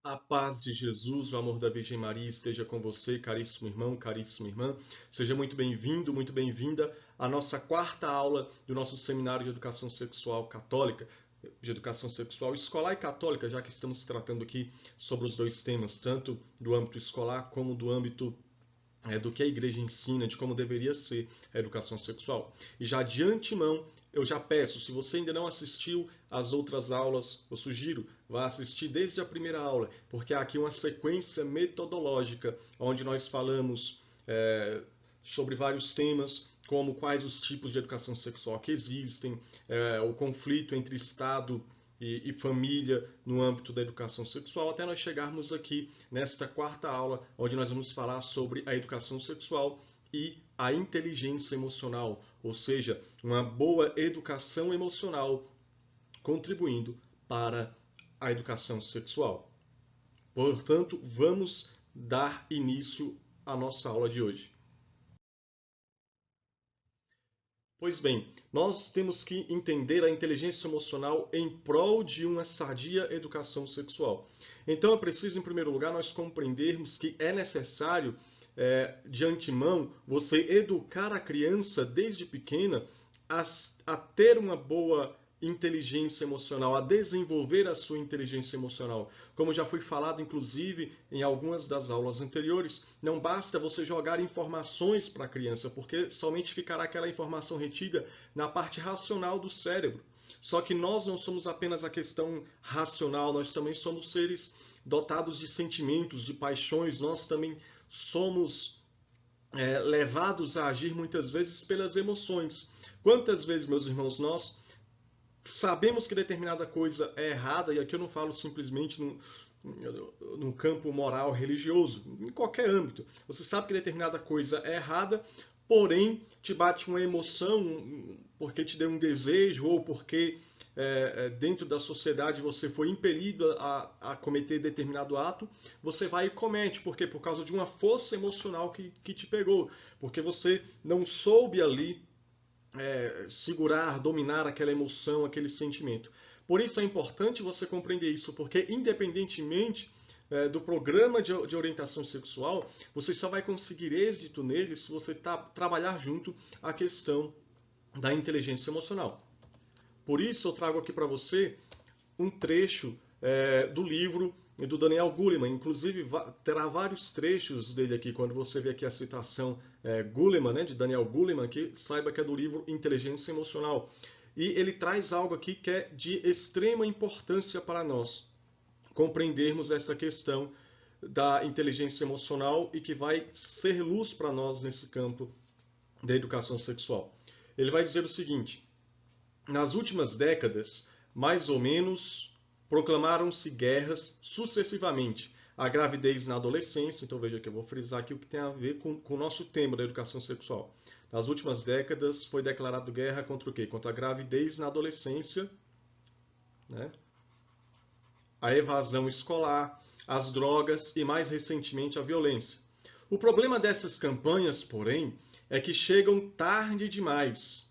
A paz de Jesus, o amor da Virgem Maria esteja com você, caríssimo irmão, caríssima irmã. Seja muito bem-vindo, muito bem-vinda à nossa quarta aula do nosso Seminário de Educação Sexual Católica, de Educação Sexual Escolar e Católica, já que estamos tratando aqui sobre os dois temas, tanto do âmbito escolar como do âmbito do que a igreja ensina, de como deveria ser a educação sexual. E já de antemão, eu já peço, se você ainda não assistiu às outras aulas, eu sugiro, vá assistir desde a primeira aula, porque há aqui uma sequência metodológica, onde nós falamos sobre vários temas, como quais os tipos de educação sexual que existem, o conflito entre Estado e família no âmbito da educação sexual, até nós chegarmos aqui nesta quarta aula, onde nós vamos falar sobre a educação sexual e a inteligência emocional, ou seja, uma boa educação emocional contribuindo para a educação sexual. Portanto, vamos dar início à nossa aula de hoje. Pois bem, nós temos que entender a inteligência emocional em prol de uma sadia educação sexual. Então é preciso, em primeiro lugar, nós compreendermos que é necessário, de antemão, você educar a criança desde pequena a ter uma boa inteligência emocional, a desenvolver a sua inteligência emocional. Como já foi falado, inclusive, em algumas das aulas anteriores, não basta você jogar informações para a criança, porque somente ficará aquela informação retida na parte racional do cérebro. Só que nós não somos apenas a questão racional, nós também somos seres dotados de sentimentos, de paixões, nós também somos levados a agir muitas vezes pelas emoções. Quantas vezes, meus irmãos, nós sabemos que determinada coisa é errada, e aqui eu não falo simplesmente no campo moral, religioso, em qualquer âmbito. Você sabe que determinada coisa é errada, porém te bate uma emoção porque te deu um desejo ou porque dentro da sociedade você foi impelido a cometer determinado ato, você vai e comete, porque por causa de uma força emocional que te pegou, porque você não soube ali segurar, dominar aquela emoção, aquele sentimento. Por isso é importante você compreender isso, porque independentemente do programa de orientação sexual, você só vai conseguir êxito nele se você trabalhar junto a questão da inteligência emocional. Por isso eu trago aqui para você um trecho do livro do Daniel Goleman. Inclusive, terá vários trechos dele aqui. Quando você vê aqui a citação Goleman, né, de Daniel Goleman, que saiba que é do livro Inteligência Emocional. E ele traz algo aqui que é de extrema importância para nós compreendermos essa questão da inteligência emocional e que vai ser luz para nós nesse campo da educação sexual. Ele vai dizer o seguinte: nas últimas décadas, mais ou menos, proclamaram-se guerras sucessivamente. A gravidez na adolescência, então veja que eu vou frisar aqui o que tem a ver com o nosso tema da educação sexual. Nas últimas décadas foi declarado guerra contra o quê? Contra a gravidez na adolescência, né? A evasão escolar, as drogas e, mais recentemente, a violência. O problema dessas campanhas, porém, é que chegam tarde demais,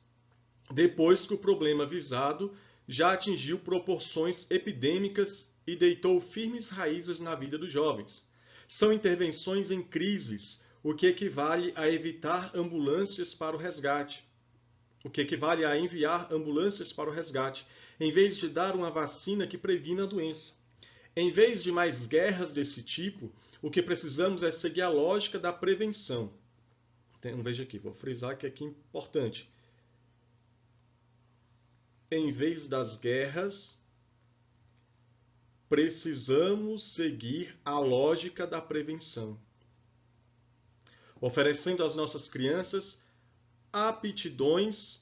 depois que o problema visado já atingiu proporções epidêmicas e deitou firmes raízes na vida dos jovens. São intervenções em crises, o que equivale a evitar ambulâncias para o resgate, o que equivale a enviar ambulâncias para o resgate, em vez de dar uma vacina que previna a doença. Em vez de mais guerras desse tipo, o que precisamos é seguir a lógica da prevenção. Então, veja aqui, vou frisar que aqui é importante. Em vez das guerras, precisamos seguir a lógica da prevenção, oferecendo às nossas crianças aptidões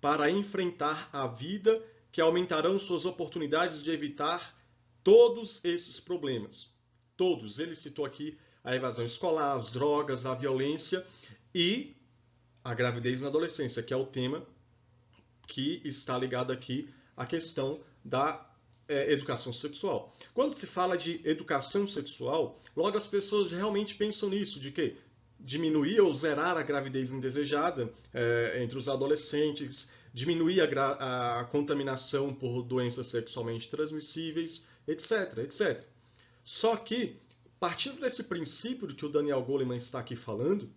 para enfrentar a vida que aumentarão suas oportunidades de evitar todos esses problemas. Todos. Ele citou aqui a evasão escolar, as drogas, a violência e a gravidez na adolescência, que é o tema que está ligado aqui à questão da educação sexual. Quando se fala de educação sexual, logo as pessoas realmente pensam nisso, de que diminuir ou zerar a gravidez indesejada entre os adolescentes, diminuir a contaminação por doenças sexualmente transmissíveis, etc, etc. Só que, partindo desse princípio do que o Daniel Goleman está aqui falando,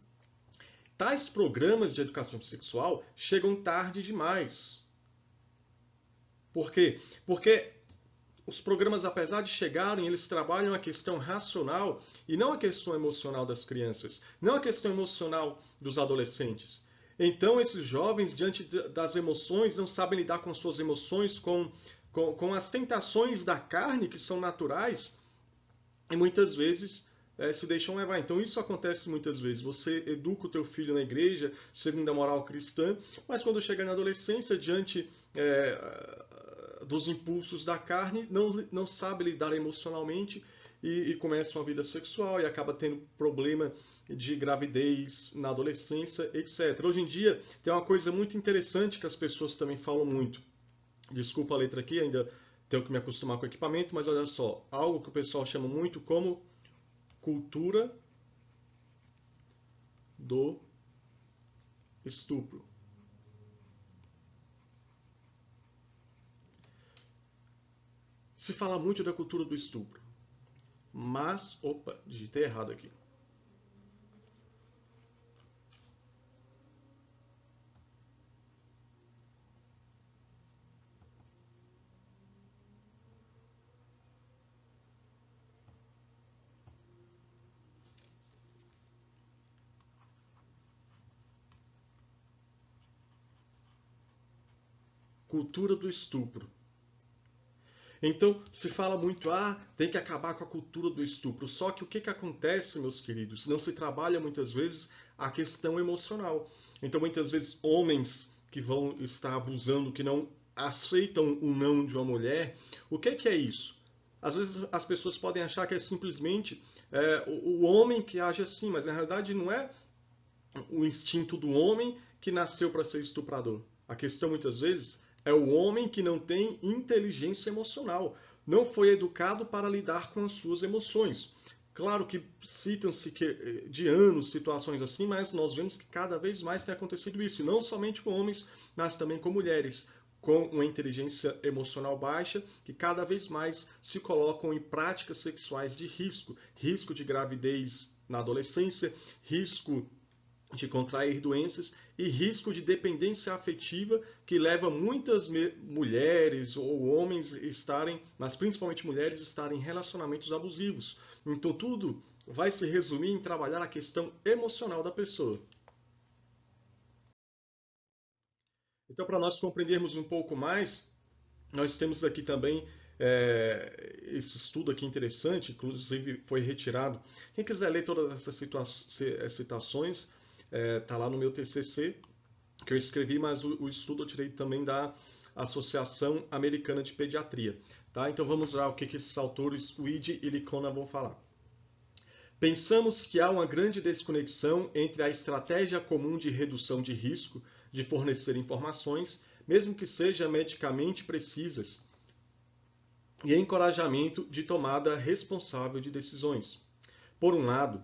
tais programas de educação sexual chegam tarde demais. Por quê? Porque os programas, apesar de chegarem, eles trabalham a questão racional e não a questão emocional das crianças, não a questão emocional dos adolescentes. Então, esses jovens, diante das emoções, não sabem lidar com suas emoções, com as tentações da carne, que são naturais, e muitas vezes se deixam levar. Então isso acontece muitas vezes. Você educa o teu filho na igreja, segundo a moral cristã, mas quando chega na adolescência, diante dos impulsos da carne, não sabe lidar emocionalmente e começa uma vida sexual e acaba tendo problema de gravidez na adolescência, etc. Hoje em dia tem uma coisa muito interessante que as pessoas também falam muito. Desculpa a letra aqui, ainda tenho que me acostumar com o equipamento, mas olha só, algo que o pessoal chama muito como cultura do estupro. Se fala muito da cultura do estupro, mas, opa, digitei errado aqui. Cultura do estupro. Então, se fala muito, tem que acabar com a cultura do estupro. Só que o que acontece, meus queridos? Não se trabalha muitas vezes a questão emocional. Então, muitas vezes, homens que vão estar abusando, que não aceitam o não de uma mulher, o que é isso? Às vezes as pessoas podem achar que é simplesmente o homem que age assim, mas na realidade não é o instinto do homem que nasceu para ser estuprador. A questão muitas vezes é o homem que não tem inteligência emocional, não foi educado para lidar com as suas emoções. Claro que citam-se de anos situações assim, mas nós vemos que cada vez mais tem acontecido isso, não somente com homens, mas também com mulheres, com uma inteligência emocional baixa, que cada vez mais se colocam em práticas sexuais de risco, risco de gravidez na adolescência, risco de contrair doenças e risco de dependência afetiva que leva muitas mulheres ou homens estarem, mas principalmente mulheres, estarem em relacionamentos abusivos. Então tudo vai se resumir em trabalhar a questão emocional da pessoa. Então, para nós compreendermos um pouco mais, nós temos aqui também esse estudo aqui interessante, inclusive foi retirado. Quem quiser ler todas essas citações, está lá no meu TCC, que eu escrevi, mas o estudo eu tirei também da Associação Americana de Pediatria. Tá? Então vamos lá o que esses autores, Weed e Licona, vão falar. Pensamos que há uma grande desconexão entre a estratégia comum de redução de risco de fornecer informações, mesmo que sejam medicamente precisas, e encorajamento de tomada responsável de decisões. Por um lado,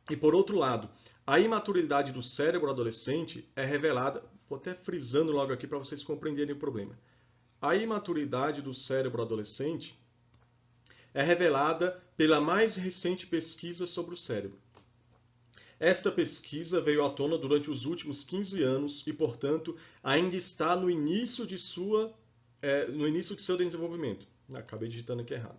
e por outro lado, a imaturidade do cérebro adolescente é revelada, vou até frisando logo aqui para vocês compreenderem o problema. A imaturidade do cérebro adolescente é revelada pela mais recente pesquisa sobre o cérebro. Esta pesquisa veio à tona durante os últimos 15 anos e, portanto, ainda está no início de seu desenvolvimento. Acabei digitando aqui errado.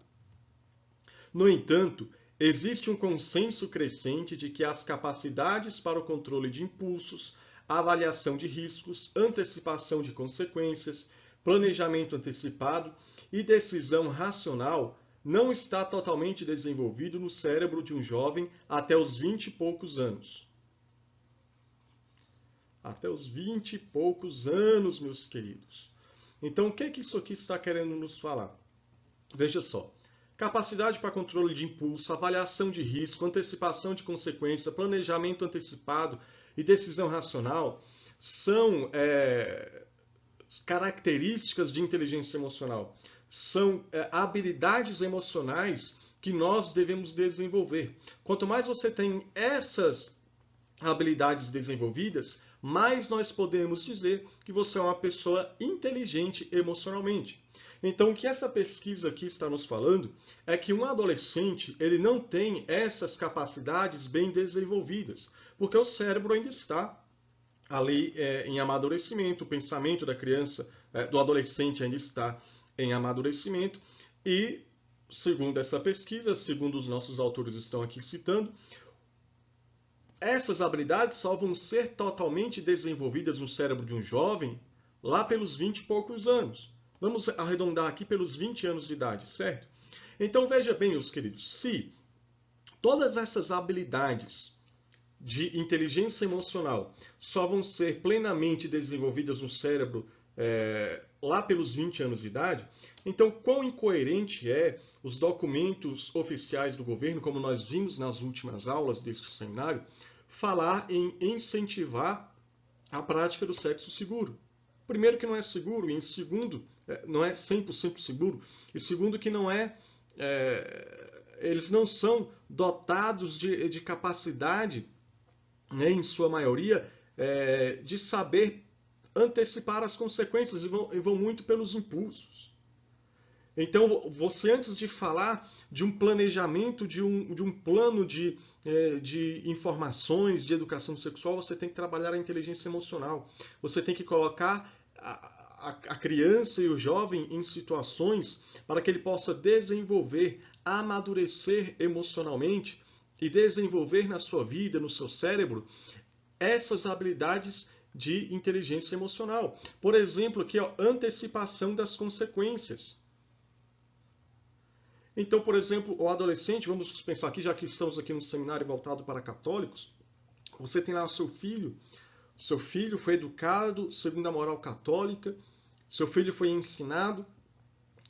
No entanto, existe um consenso crescente de que as capacidades para o controle de impulsos, avaliação de riscos, antecipação de consequências, planejamento antecipado e decisão racional não está totalmente desenvolvido no cérebro de um jovem até os 20 e poucos anos. Até os 20 e poucos anos, meus queridos. Então, o que isso aqui está querendo nos falar? Veja só. Capacidade para controle de impulso, avaliação de risco, antecipação de consequência, planejamento antecipado e decisão racional são características de inteligência emocional. São habilidades emocionais que nós devemos desenvolver. Quanto mais você tem essas habilidades desenvolvidas, mais nós podemos dizer que você é uma pessoa inteligente emocionalmente. Então, o que essa pesquisa aqui está nos falando é que um adolescente ele não tem essas capacidades bem desenvolvidas, porque o cérebro ainda está ali em amadurecimento, o pensamento da criança, do adolescente ainda está em amadurecimento e, segundo essa pesquisa, segundo os nossos autores estão aqui citando, essas habilidades só vão ser totalmente desenvolvidas no cérebro de um jovem lá pelos 20 e poucos anos. Vamos arredondar aqui pelos 20 anos de idade, certo? Então veja bem, meus queridos, se todas essas habilidades de inteligência emocional só vão ser plenamente desenvolvidas no cérebro lá pelos 20 anos de idade, então quão incoerente é os documentos oficiais do governo, como nós vimos nas últimas aulas deste seminário, falar em incentivar a prática do sexo seguro. Primeiro que não é seguro, e em segundo, não é 100% seguro, e segundo que não eles não são dotados de capacidade, né, em sua maioria, de saber antecipar as consequências e vão muito pelos impulsos. Então, você antes de falar de um planejamento, de um plano de informações, de educação sexual, você tem que trabalhar a inteligência emocional. Você tem que colocar a criança e o jovem em situações para que ele possa desenvolver, amadurecer emocionalmente e desenvolver na sua vida, no seu cérebro, essas habilidades de inteligência emocional. Por exemplo, aqui, ó, antecipação das consequências. Então, por exemplo, o adolescente, vamos pensar aqui, já que estamos aqui no seminário voltado para católicos, você tem lá o seu filho foi educado segundo a moral católica, seu filho foi ensinado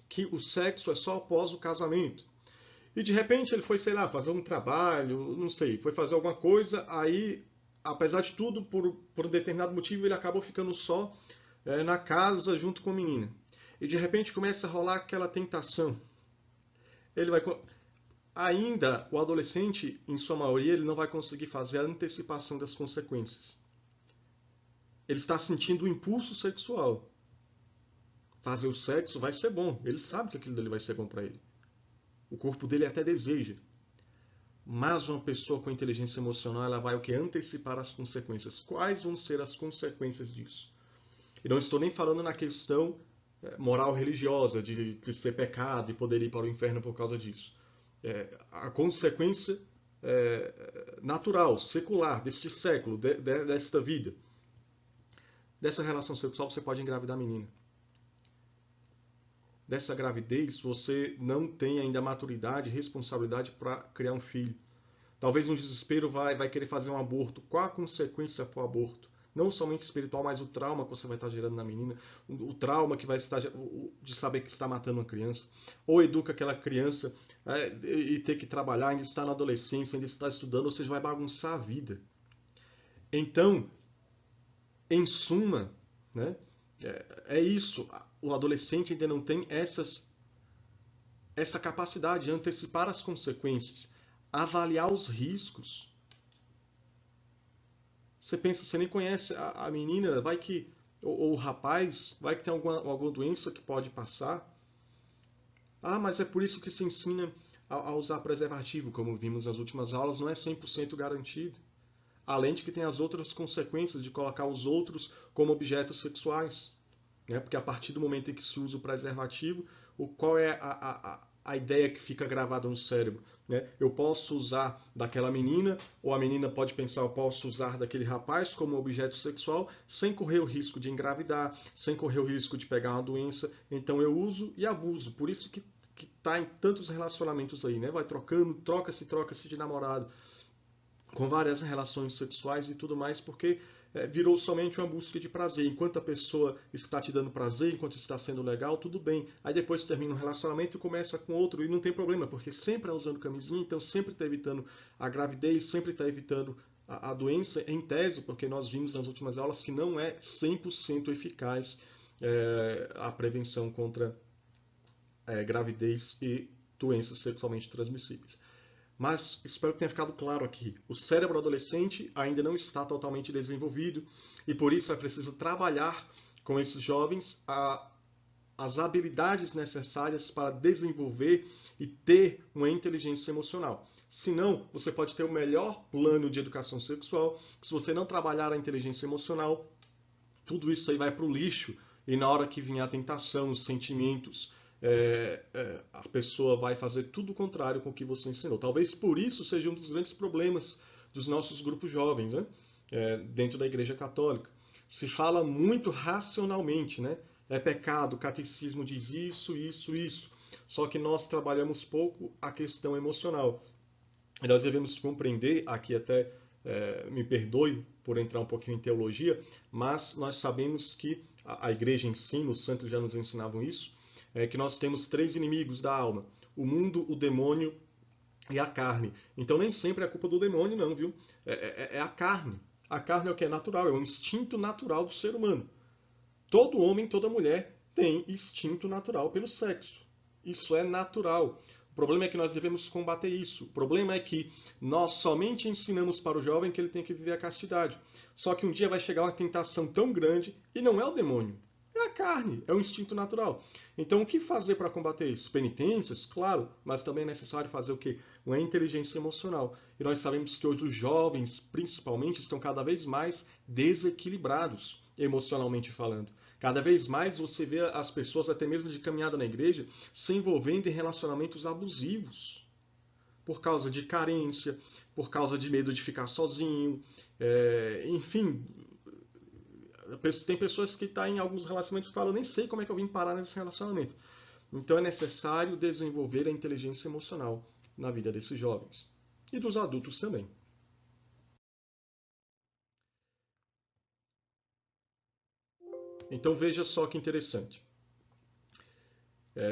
que o sexo é só após o casamento. E de repente ele foi, sei lá, fazer um trabalho, não sei, foi fazer alguma coisa, aí, apesar de tudo, por um determinado motivo, ele acabou ficando só na casa junto com a menina. E de repente começa a rolar aquela tentação. Ele vai ainda o adolescente, em sua maioria, ele não vai conseguir fazer a antecipação das consequências. Ele está sentindo o impulso sexual. Fazer o sexo vai ser bom. Ele sabe que aquilo dele vai ser bom para ele. O corpo dele até deseja. Mas uma pessoa com inteligência emocional, ela vai o que? Antecipar as consequências. Quais vão ser as consequências disso? E não estou nem falando na questão moral religiosa, de ser pecado e poder ir para o inferno por causa disso. A consequência natural, secular, deste século, desta vida. Dessa relação sexual você pode engravidar a menina. Dessa gravidez você não tem ainda maturidade e responsabilidade para criar um filho. Talvez no desespero vai querer fazer um aborto. Qual a consequência para o aborto? Não somente espiritual, mas o trauma que você vai estar gerando na menina, o trauma que vai estar de saber que está matando uma criança, ou educa aquela criança e ter que trabalhar, ainda está na adolescência, ainda está estudando, ou seja, vai bagunçar a vida. Então, em suma, né, é isso. O adolescente ainda não tem essa capacidade de antecipar as consequências, avaliar os riscos. Você pensa, você nem conhece a menina, vai que, ou o rapaz, vai que tem alguma doença que pode passar. Ah, mas é por isso que se ensina a usar preservativo, como vimos nas últimas aulas, não é 100% garantido. Além de que tem as outras consequências de colocar os outros como objetos sexuais. Né? Porque a partir do momento em que se usa o preservativo, qual é a ideia que fica gravada no cérebro? Né? Eu posso usar daquela menina, ou a menina pode pensar, eu posso usar daquele rapaz como objeto sexual, sem correr o risco de engravidar, sem correr o risco de pegar uma doença. Então eu uso e abuso. Por isso que está em tantos relacionamentos aí, né? Vai trocando, troca-se de namorado, com várias relações sexuais e tudo mais, porque virou somente uma busca de prazer. Enquanto a pessoa está te dando prazer, enquanto está sendo legal, tudo bem. Aí depois termina um relacionamento e começa com outro, e não tem problema, porque sempre está usando camisinha, então sempre está evitando a gravidez, sempre está evitando a doença, em tese, porque nós vimos nas últimas aulas que não é 100% eficaz a prevenção contra gravidez e doenças sexualmente transmissíveis. Mas espero que tenha ficado claro aqui. O cérebro adolescente ainda não está totalmente desenvolvido e por isso é preciso trabalhar com esses jovens a as habilidades necessárias para desenvolver e ter uma inteligência emocional. Senão, você pode ter o melhor plano de educação sexual, que se você não trabalhar a inteligência emocional, tudo isso aí vai para o lixo, e na hora que vier a tentação, os sentimentos, a pessoa vai fazer tudo o contrário com o que você ensinou. Talvez por isso seja um dos grandes problemas dos nossos grupos jovens, né? Dentro da Igreja Católica. Se fala muito racionalmente, né? É pecado, o catecismo diz isso, isso, isso. Só que nós trabalhamos pouco a questão emocional. E nós devemos compreender, aqui até me perdoe por entrar um pouquinho em teologia, mas nós sabemos que a igreja ensina, os santos já nos ensinavam isso, que nós temos três inimigos da alma: o mundo, o demônio e a carne. Então nem sempre é culpa do demônio, não, viu? É a carne. A carne é o que é natural, é o instinto natural do ser humano. Todo homem, toda mulher tem instinto natural pelo sexo. Isso é natural. O problema é que nós devemos combater isso. O problema é que nós somente ensinamos para o jovem que ele tem que viver a castidade. Só que um dia vai chegar uma tentação tão grande e não é o demônio. É a carne, é o instinto natural. Então, o que fazer para combater isso? Penitências? Claro, mas também é necessário fazer o quê? Uma inteligência emocional. E nós sabemos que hoje os jovens, principalmente, estão cada vez mais desequilibrados, emocionalmente falando. Cada vez mais você vê as pessoas, até mesmo de caminhada na igreja, se envolvendo em relacionamentos abusivos. Por causa de carência, por causa de medo de ficar sozinho, enfim. Tem pessoas que estão em alguns relacionamentos que falam, eu nem sei como é que eu vim parar nesse relacionamento. Então é necessário desenvolver a inteligência emocional na vida desses jovens. E dos adultos também. Então veja só que interessante.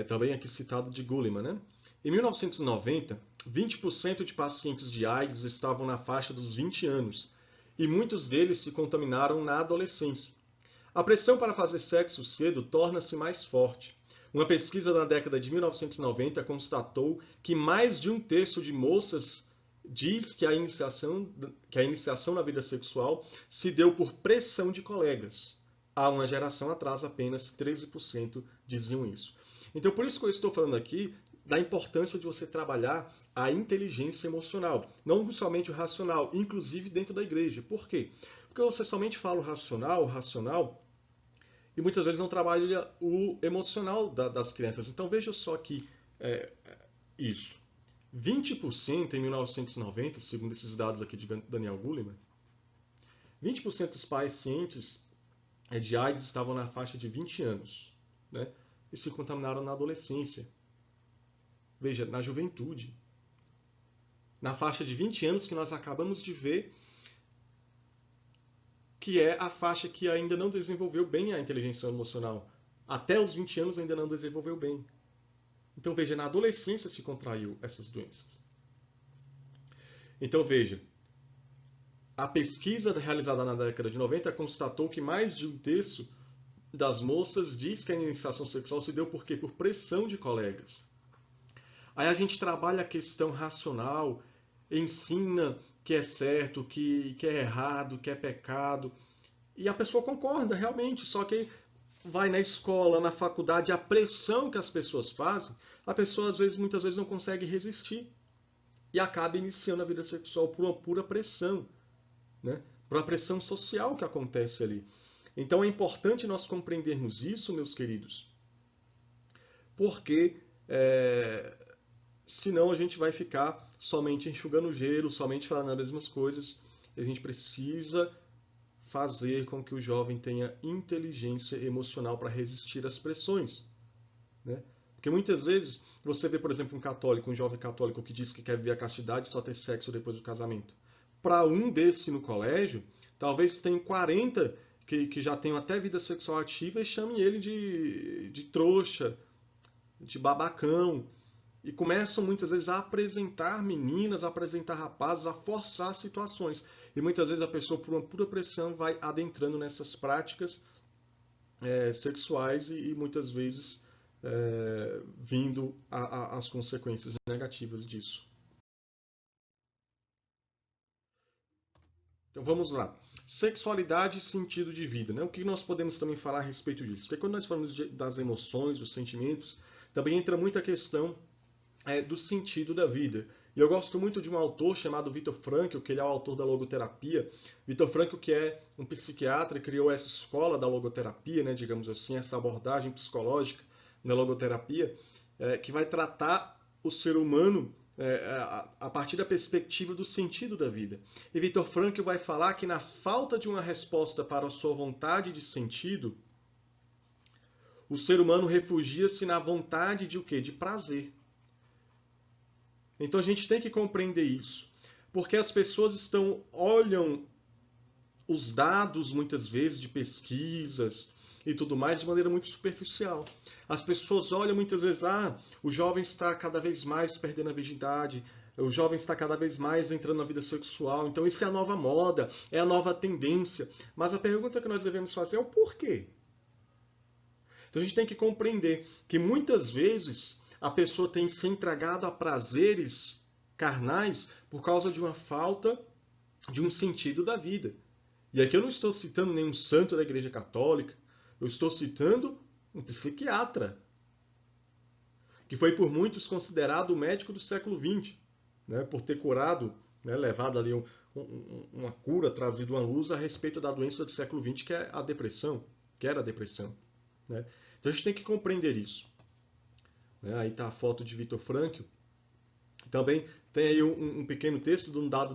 Também aqui citado de Gulliman, né? Em 1990, 20% de pacientes de AIDS estavam na faixa dos 20 anos, e muitos deles se contaminaram na adolescência. A pressão para fazer sexo cedo torna-se mais forte. Uma pesquisa na década de 1990 constatou que mais de um terço de moças diz que a iniciação na vida sexual se deu por pressão de colegas. Há uma geração atrás, apenas 13% diziam isso. Então, por isso que eu estou falando aqui da importância de você trabalhar a inteligência emocional, não somente o racional, inclusive dentro da igreja. Por quê? Porque você somente fala o racional, e muitas vezes não trabalha o emocional das crianças. Então veja só aqui isso. 20% em 1990, segundo esses dados aqui de Daniel Goleman, 20% dos pacientes de AIDS estavam na faixa de 20 anos, né? E se contaminaram na adolescência. Veja, na juventude. Na faixa de 20 anos que nós acabamos de ver, que é a faixa que ainda não desenvolveu bem a inteligência emocional. Até os 20 anos ainda não desenvolveu bem. Então veja, na adolescência se contraiu essas doenças. Então veja, a pesquisa realizada na década de 90 constatou que mais de um terço das moças diz que a iniciação sexual se deu por quê? Por pressão de colegas. Aí a gente trabalha a questão racional, ensina que é certo, que é errado, que é pecado. E a pessoa concorda realmente, só que vai na escola, na faculdade, a pressão que as pessoas fazem, a pessoa às vezes, muitas vezes não consegue resistir e acaba iniciando a vida sexual por uma pura pressão, né? Por uma pressão social que acontece ali. Então é importante nós compreendermos isso, meus queridos, porque senão a gente vai ficar somente enxugando gelo, somente falando as mesmas coisas. A gente precisa fazer com que o jovem tenha inteligência emocional para resistir às pressões, né? Porque muitas vezes você vê, por exemplo, um católico, um jovem católico que diz que quer viver a castidade e só ter sexo depois do casamento. Para um desse no colégio, talvez tenha 40 que já tenham até vida sexual ativa e chamem ele de trouxa, de babacão. E começam muitas vezes a apresentar meninas, a apresentar rapazes, a forçar situações. E muitas vezes a pessoa, por uma pura pressão, vai adentrando nessas práticas sexuais e muitas vezes vindo as consequências negativas disso. Então vamos lá. Sexualidade e sentido de vida, né? O que nós podemos também falar a respeito disso? Porque quando nós falamos das emoções, dos sentimentos, também entra muita questão do sentido da vida. E eu gosto muito de um autor chamado Viktor Frankl, que ele é o autor da logoterapia. Viktor Frankl, que é um psiquiatra, criou essa escola da logoterapia, né, digamos assim, essa abordagem psicológica na logoterapia, que vai tratar o ser humano a partir da perspectiva do sentido da vida. E Viktor Frankl vai falar que na falta de uma resposta para a sua vontade de sentido, o ser humano refugia-se na vontade de o quê? De prazer. Então a gente tem que compreender isso, porque as pessoas olham os dados muitas vezes de pesquisas e tudo mais de maneira muito superficial. As pessoas olham muitas vezes, o jovem está cada vez mais perdendo a virgindade, o jovem está cada vez mais entrando na vida sexual, então isso é a nova moda, é a nova tendência. Mas a pergunta que nós devemos fazer é o porquê. Então a gente tem que compreender que muitas vezes a pessoa tem se entregado a prazeres carnais por causa de uma falta de um sentido da vida. E aqui eu não estou citando nenhum santo da Igreja Católica, eu estou citando um psiquiatra, que foi por muitos considerado o médico do século XX, né, por ter curado, né, levado ali uma cura, trazido uma luz a respeito da doença do século XX, que é a depressão, que era a depressão. Né? Então a gente tem que compreender isso. Né? Aí está a foto de Viktor Frankl. Também tem aí um pequeno texto de um dado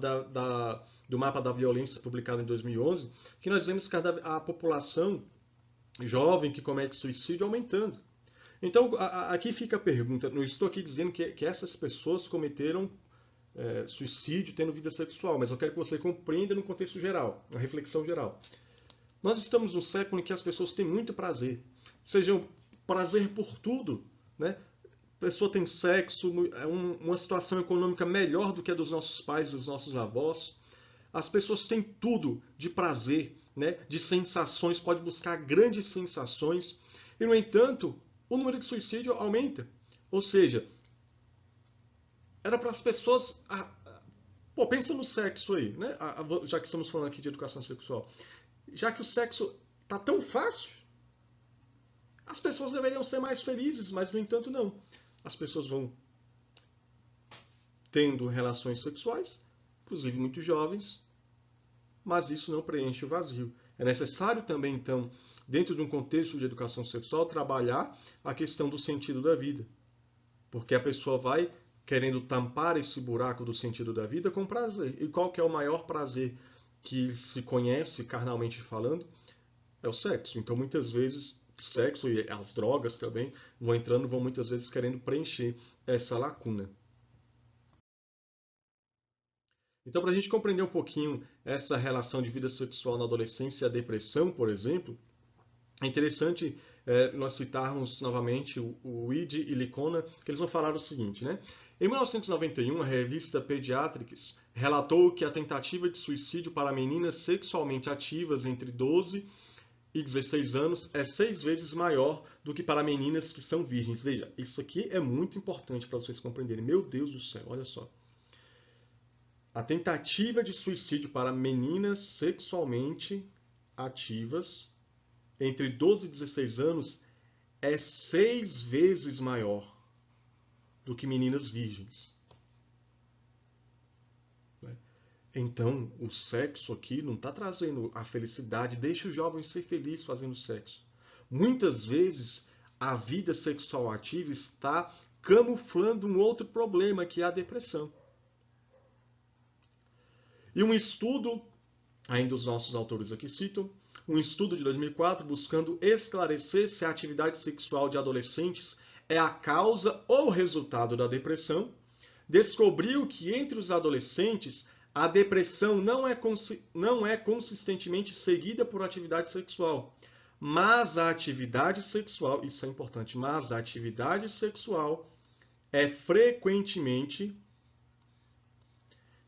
do mapa da violência publicado em 2011, que nós vemos que a população jovem que comete suicídio aumentando. Então, aqui fica a pergunta, não estou aqui dizendo que essas pessoas cometeram suicídio tendo vida sexual, mas eu quero que você compreenda no contexto geral, na reflexão geral. Nós estamos num século em que as pessoas têm muito prazer, seja um prazer por tudo, né? A pessoa tem sexo, uma situação econômica melhor do que a dos nossos pais, dos nossos avós. As pessoas têm tudo de prazer, né? De sensações, pode buscar grandes sensações. E, no entanto, o número de suicídio aumenta. Ou seja, era para as pessoas... Pô, pensa no sexo aí, né? Já que estamos falando aqui de educação sexual. Já que o sexo tá tão fácil, as pessoas deveriam ser mais felizes, mas, no entanto, não. As pessoas vão tendo relações sexuais, inclusive muito jovens, mas isso não preenche o vazio. É necessário também, então, dentro de um contexto de educação sexual, trabalhar a questão do sentido da vida. Porque a pessoa vai querendo tampar esse buraco do sentido da vida com prazer. E qual que é o maior prazer que se conhece, carnalmente falando? É o sexo. Então, muitas vezes, sexo e as drogas também vão muitas vezes querendo preencher essa lacuna. Então, para a gente compreender um pouquinho essa relação de vida sexual na adolescência e a depressão, por exemplo, é interessante nós citarmos novamente o Weed e Licona, que eles vão falar o seguinte, né? Em 1991, a revista Pediatrics relatou que a tentativa de suicídio para meninas sexualmente ativas entre 12 e 16 anos é 6 vezes maior do que para meninas que são virgens. Veja, isso aqui é muito importante para vocês compreenderem. Meu Deus do céu, olha só. A tentativa de suicídio para meninas sexualmente ativas entre 12 e 16 anos é 6 vezes maior do que meninas virgens. Então, o sexo aqui não está trazendo a felicidade. Deixa o jovem ser feliz fazendo sexo. Muitas vezes, a vida sexual ativa está camuflando um outro problema, que é a depressão. E um estudo, ainda os nossos autores aqui citam, um estudo de 2004 buscando esclarecer se a atividade sexual de adolescentes é a causa ou resultado da depressão, descobriu que entre os adolescentes a depressão não é consistentemente seguida por atividade sexual, mas a atividade sexual, isso é importante, mas a atividade sexual é frequentemente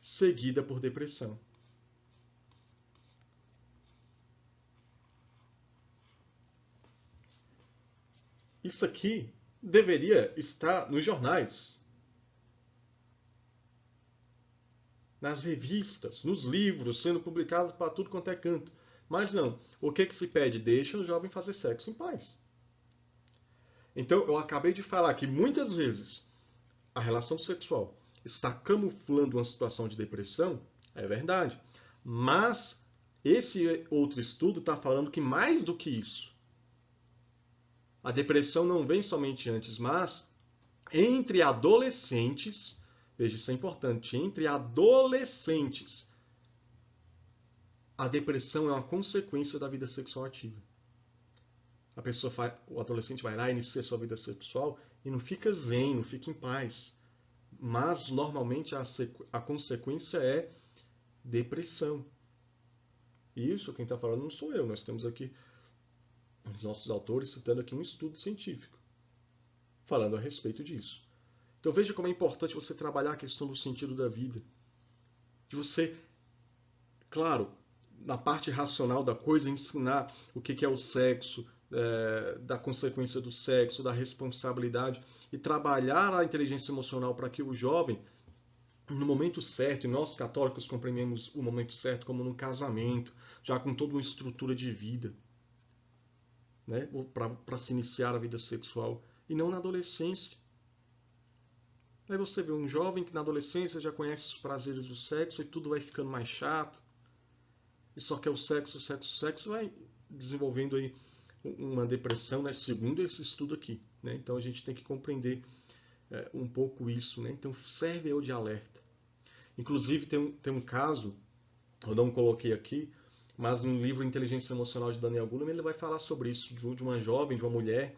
seguida por depressão. Isso aqui deveria estar nos jornais. nas revistas, nos livros, sendo publicados para tudo quanto é canto. Mas não. O que se pede? Deixa o jovem fazer sexo em paz. Então, eu acabei de falar que muitas vezes a relação sexual está camuflando uma situação de depressão, é verdade. Mas esse outro estudo está falando que mais do que isso, a depressão não vem somente antes, mas entre adolescentes, veja, isso é importante, entre adolescentes, a depressão é uma consequência da vida sexual ativa. O adolescente vai lá, inicia sua vida sexual e não fica zen, não fica em paz. Mas normalmente a consequência é depressão. E isso quem está falando não sou eu, nós temos aqui os nossos autores citando aqui um estudo científico falando a respeito disso. Então veja como é importante você trabalhar a questão do sentido da vida. De você, claro, na parte racional da coisa, ensinar o que é o sexo, da consequência do sexo, da responsabilidade, e trabalhar a inteligência emocional para que o jovem, no momento certo, e nós católicos compreendemos o momento certo como no casamento, já com toda uma estrutura de vida, né, para se iniciar a vida sexual, e não na adolescência. Aí você vê um jovem que na adolescência já conhece os prazeres do sexo e tudo vai ficando mais chato, e só quer o sexo, vai desenvolvendo aí uma depressão, né, segundo esse estudo aqui. Né? Então a gente tem que compreender um pouco isso. Né? Então serve eu de alerta. Inclusive tem um caso, eu não coloquei aqui, mas no livro Inteligência Emocional de Daniel Goleman ele vai falar sobre isso, de uma jovem, de uma mulher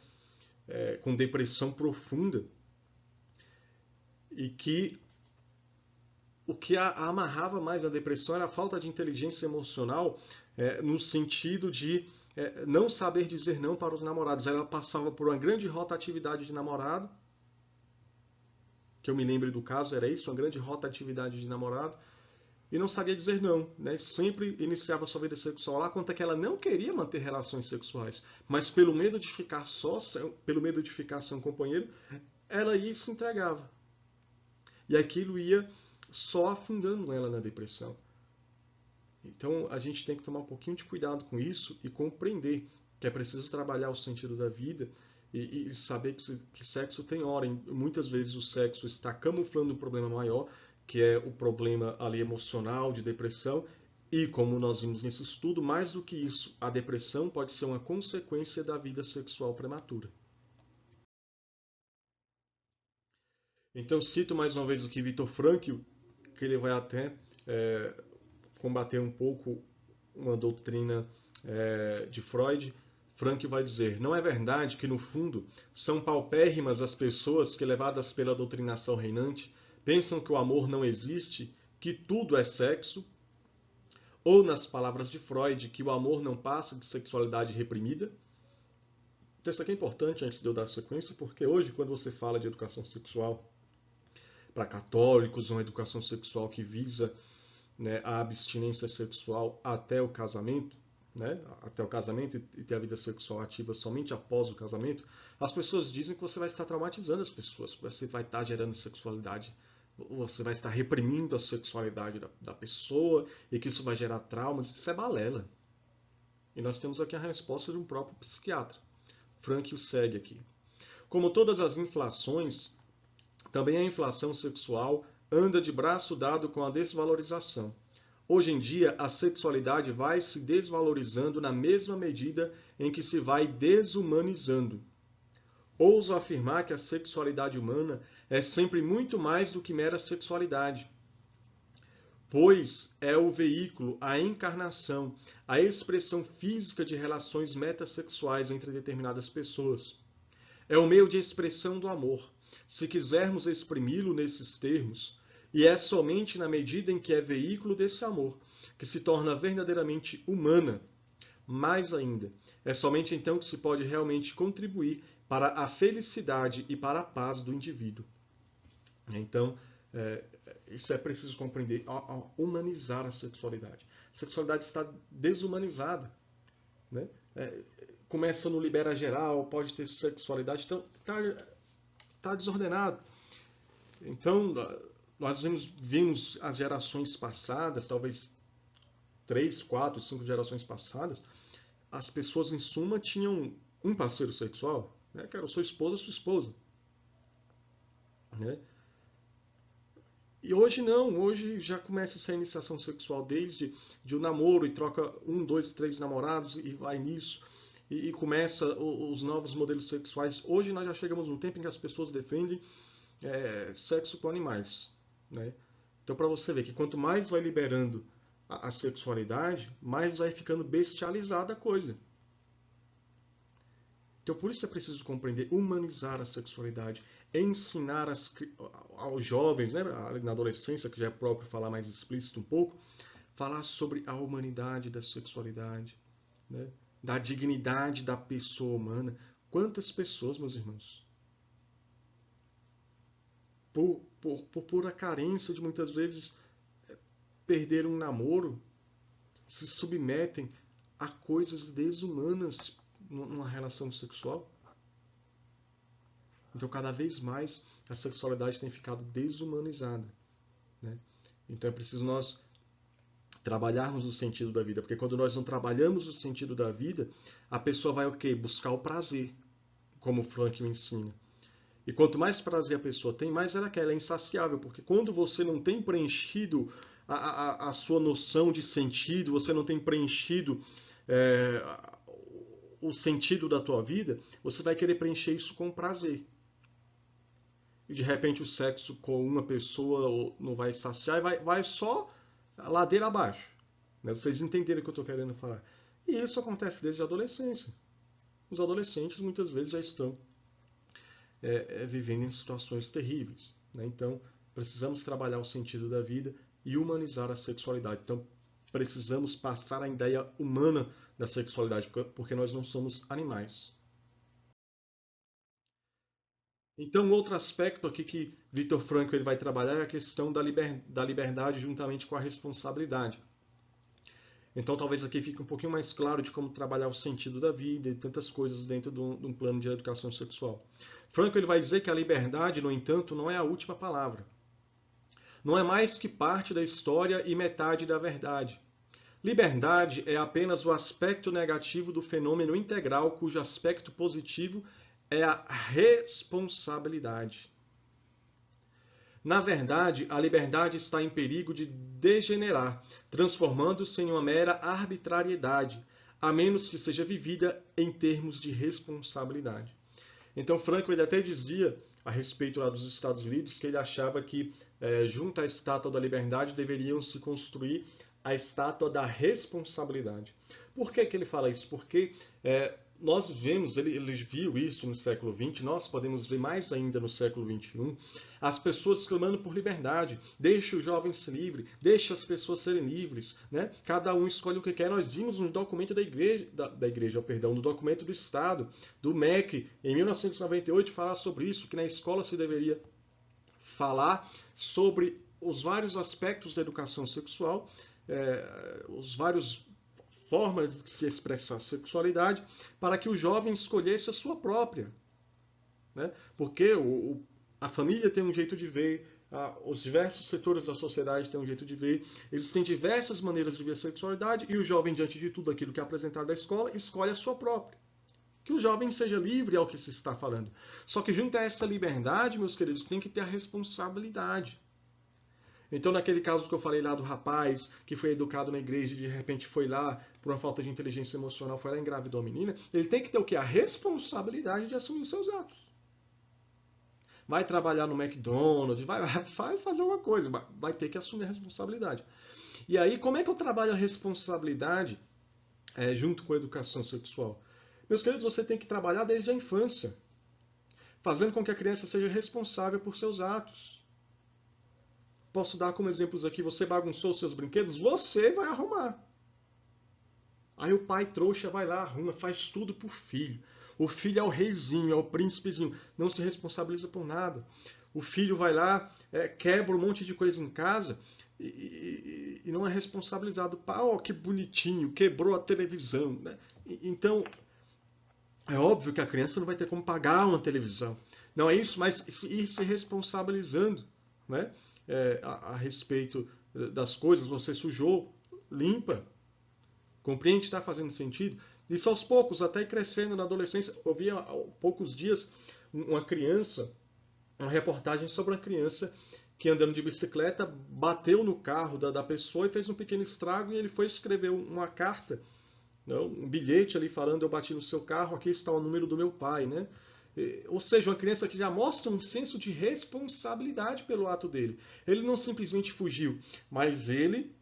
com depressão profunda e que o que a amarrava mais na depressão era a falta de inteligência emocional, no sentido de não saber dizer não para os namorados. Ela passava por uma grande rotatividade de namorado, que eu me lembro do caso, era isso, uma grande rotatividade de namorado, e não sabia dizer não, né? Sempre iniciava sua vida sexual lá, conta que ela não queria manter relações sexuais, mas pelo medo de ficar só, pelo medo de ficar sem um companheiro, ela ia e se entregava. E aquilo ia só afundando ela na depressão. Então a gente tem que tomar um pouquinho de cuidado com isso e compreender que é preciso trabalhar o sentido da vida e saber que sexo tem hora. E muitas vezes o sexo está camuflando um problema maior, que é o problema ali emocional, de depressão. E como nós vimos nesse estudo, mais do que isso, a depressão pode ser uma consequência da vida sexual prematura. Então cito mais uma vez o que Viktor Frankl, que ele vai até combater um pouco uma doutrina de Freud. Frankl vai dizer: não é verdade que, no fundo, são paupérrimas as pessoas que, levadas pela doutrinação reinante, pensam que o amor não existe, que tudo é sexo? Ou, nas palavras de Freud, que o amor não passa de sexualidade reprimida? Então, isso aqui é importante antes de eu dar sequência, porque hoje, quando você fala de educação sexual para católicos, uma educação sexual que visa, né, a abstinência sexual até o casamento, né, até o casamento e ter a vida sexual ativa somente após o casamento, as pessoas dizem que você vai estar traumatizando as pessoas, você vai estar gerando sexualidade, você vai estar reprimindo a sexualidade da pessoa e que isso vai gerar traumas. Isso é balela. E nós temos aqui a resposta de um próprio psiquiatra. Frankl segue aqui. Como todas as inflações, também a inflação sexual anda de braço dado com a desvalorização. Hoje em dia, a sexualidade vai se desvalorizando na mesma medida em que se vai desumanizando. Ouso afirmar que a sexualidade humana é sempre muito mais do que mera sexualidade, pois é o veículo, a encarnação, a expressão física de relações metassexuais entre determinadas pessoas. É o meio de expressão do amor, se quisermos exprimi-lo nesses termos, e é somente na medida em que é veículo desse amor que se torna verdadeiramente humana. Mais ainda, é somente então que se pode realmente contribuir para a felicidade e para a paz do indivíduo. Então, isso é preciso compreender, ao humanizar a sexualidade. A sexualidade está desumanizada, né? Começa no libera geral, pode ter sexualidade, então está desordenado. Então, nós vimos as gerações passadas, talvez 3, 4, 5 gerações passadas, as pessoas, em suma, tinham um parceiro sexual, né, que era sua esposa, né? E hoje não, hoje já começa essa iniciação sexual desde de um namoro e troca 1, 2, 3 namorados e vai nisso. E começa os novos modelos sexuais. Hoje nós já chegamos num tempo em que as pessoas defendem sexo com animais, né? Então, para você ver que quanto mais vai liberando a sexualidade, mais vai ficando bestializada a coisa. Então, por isso é preciso compreender, humanizar a sexualidade, ensinar aos jovens, né, na adolescência, que já é próprio falar mais explícito um pouco, falar sobre a humanidade da sexualidade, né, da dignidade da pessoa humana. Quantas pessoas, meus irmãos, por pura carência de muitas vezes perder um namoro, se submetem a coisas desumanas numa relação sexual. Então, cada vez mais, a sexualidade tem ficado desumanizada, né? Então, é preciso nós trabalharmos o sentido da vida, porque quando nós não trabalhamos o sentido da vida, a pessoa vai o quê? Buscar o prazer, como o Frank me ensina. E quanto mais prazer a pessoa tem, mais ela quer, ela é insaciável, porque quando você não tem preenchido a sua noção de sentido, você não tem preenchido é, o sentido da tua vida, você vai querer preencher isso com prazer. E de repente o sexo com uma pessoa não vai saciar e vai só ladeira abaixo. Né? Vocês entenderam o que eu estou querendo falar. E isso acontece desde a adolescência. Os adolescentes muitas vezes já estão vivendo em situações terríveis. Né? Então, precisamos trabalhar o sentido da vida e humanizar a sexualidade. Então, precisamos passar a ideia humana da sexualidade, porque nós não somos animais. Então, outro aspecto aqui que Viktor Frankl ele vai trabalhar é a questão da liberdade juntamente com a responsabilidade. Então, talvez aqui fique um pouquinho mais claro de como trabalhar o sentido da vida e tantas coisas dentro de um plano de educação sexual. Frankl ele vai dizer que a liberdade, no entanto, não é a última palavra. Não é mais que parte da história e metade da verdade. Liberdade é apenas o aspecto negativo do fenômeno integral, cujo aspecto positivo é a responsabilidade. Na verdade, a liberdade está em perigo de degenerar, transformando-se em uma mera arbitrariedade, a menos que seja vivida em termos de responsabilidade. Então, Franklin ele até dizia, a respeito lá dos Estados Unidos, que ele achava que, junto à estátua da liberdade, deveriam se construir a estátua da responsabilidade. Por que ele fala isso? Porque nós vemos, ele viu isso no século XX, nós podemos ver mais ainda no século XXI, as pessoas clamando por liberdade. Deixe os jovens livres, deixe as pessoas serem livres, né? Cada um escolhe o que quer. Nós vimos no documento no documento do Estado, do MEC, em 1998, falar sobre isso, que na escola se deveria falar sobre os vários aspectos da educação sexual, os vários formas de se expressar a sexualidade, para que o jovem escolhesse a sua própria. Né? Porque a família tem um jeito de ver, os diversos setores da sociedade têm um jeito de ver, existem diversas maneiras de ver a sexualidade, e o jovem, diante de tudo aquilo que é apresentado na escola, escolhe a sua própria. Que o jovem seja livre é o que se está falando. Só que junto a essa liberdade, meus queridos, tem que ter a responsabilidade. Então, naquele caso que eu falei lá do rapaz que foi educado na igreja e de repente foi lá, por uma falta de inteligência emocional, foi lá e engravidou a menina, ele tem que ter o quê? A responsabilidade de assumir os seus atos. Vai trabalhar no McDonald's, vai fazer uma coisa, vai ter que assumir a responsabilidade. E aí, como é que eu trabalho a responsabilidade junto com a educação sexual? Meus queridos, você tem que trabalhar desde a infância, fazendo com que a criança seja responsável por seus atos. Posso dar como exemplos aqui, você bagunçou os seus brinquedos, você vai arrumar. Aí o pai trouxa vai lá, arruma, faz tudo por filho. O filho é o reizinho, é o príncipezinho, não se responsabiliza por nada. O filho vai lá, quebra um monte de coisa em casa e não é responsabilizado. Oh, que bonitinho, quebrou a televisão. Né? Então, é óbvio que a criança não vai ter como pagar uma televisão. Não é isso, mas ir se responsabilizando, né? a respeito das coisas, você sujou, limpa. Compreende? Está fazendo sentido? Isso aos poucos, até crescendo na adolescência. Eu vi há poucos dias uma criança, uma reportagem sobre uma criança que andando de bicicleta bateu no carro da pessoa e fez um pequeno estrago, e ele foi escrever uma carta, não, um bilhete ali falando: eu bati no seu carro, aqui está o número do meu pai, né? Ou seja, uma criança que já mostra um senso de responsabilidade pelo ato dele. Ele não simplesmente fugiu, mas ele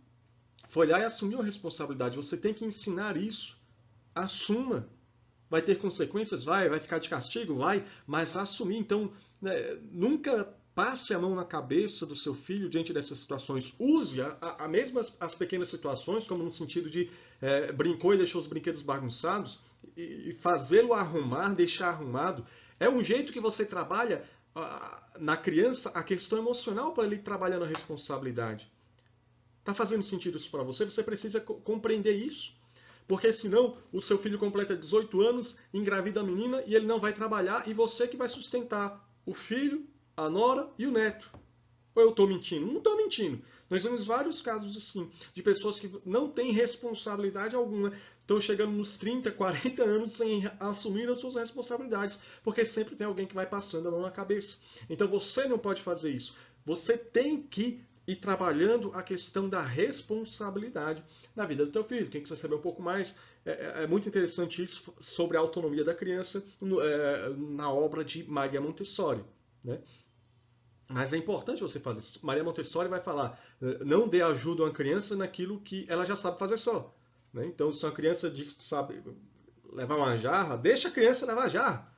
foi lá e assumiu a responsabilidade. Você tem que ensinar isso. Assuma. Vai ter consequências? Vai ficar de castigo? Vai, mas assumir. Então, né, nunca passe a mão na cabeça do seu filho diante dessas situações. Use a mesma as pequenas situações, como no sentido de brincou e deixou os brinquedos bagunçados, e fazê-lo arrumar, deixar arrumado. É um jeito que você trabalha na criança a questão emocional para ele trabalhar na responsabilidade. Está fazendo sentido isso para você? Você precisa compreender isso. Porque senão o seu filho completa 18 anos, engravida a menina e ele não vai trabalhar, e você que vai sustentar o filho, a nora e o neto. Ou eu estou mentindo? Não estou mentindo. Nós temos vários casos assim, de pessoas que não têm responsabilidade alguma, estão chegando nos 30, 40 anos sem assumir as suas responsabilidades, porque sempre tem alguém que vai passando a mão na cabeça. Então você não pode fazer isso. Você tem que ir trabalhando a questão da responsabilidade na vida do teu filho. Quem quiser saber um pouco mais, é muito interessante isso sobre a autonomia da criança na obra de Maria Montessori, né? Mas é importante você fazer isso. Maria Montessori vai falar: não dê ajuda a uma criança naquilo que ela já sabe fazer só, né? Então, se uma criança diz que sabe levar uma jarra, deixa a criança levar a jarra.